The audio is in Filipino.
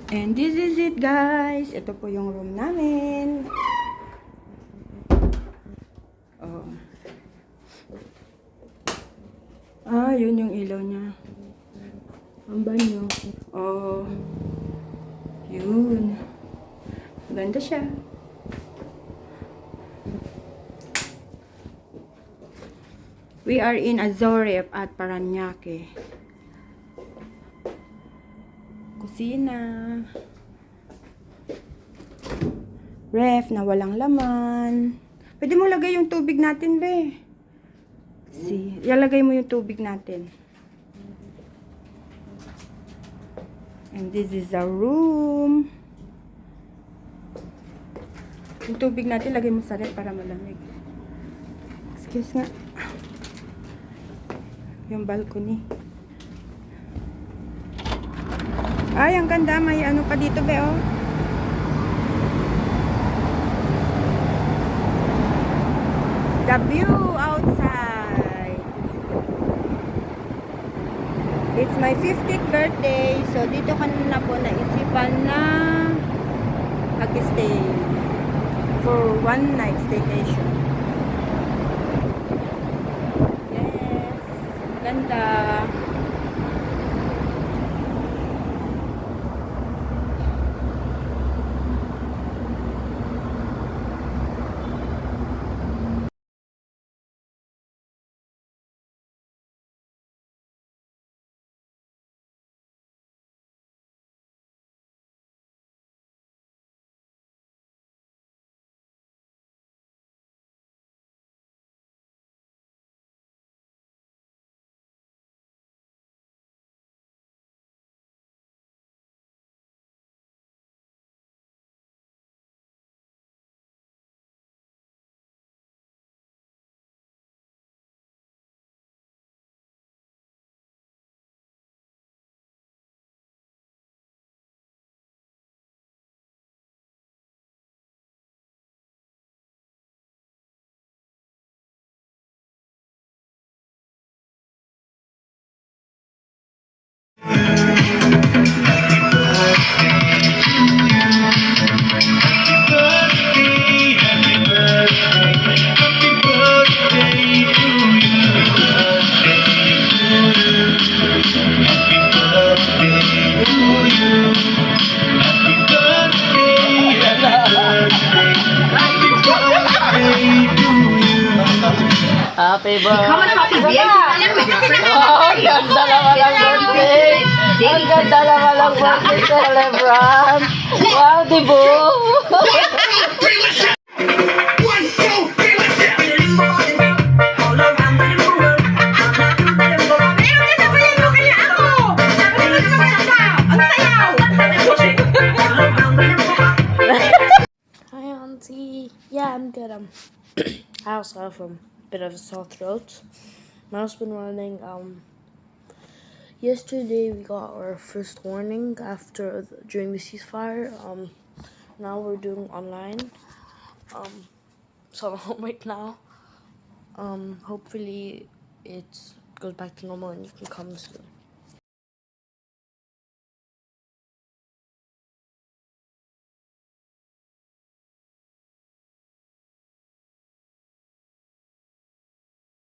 And this is it, guys. Ito po yung room namin. Oh. Yun yung ilaw niya. Ang banyo. Oh. Yun. Maganda siya. We are in Azorep at Paranaque. Kusina. Ref na walang laman. Pwede mo lagay yung tubig natin, be. See, ilalagay mo yung tubig natin. And this is our room. Yung tubig natin, lagay mo sa ref para malamig. Excuse nga. Yung balcony. Ay, ang ganda. May ano pa dito, be, oh. The view outside. It's my 50th birthday. So, dito kanina po naisipan na mag-stay for one night staycation. Yes. Ganda. Happy birthday! Wow, ang ganda naman ang birthday! Ang ganda naman ang birthday celebrant! Wow, dibo! Hi, Auntie. Yeah, I'm good. I also have a bit of a sore throat. Mouth's been running. Yesterday we got our first warning during the ceasefire. Now we're doing online. So I'm home right now. Hopefully it goes back to normal and you can come soon.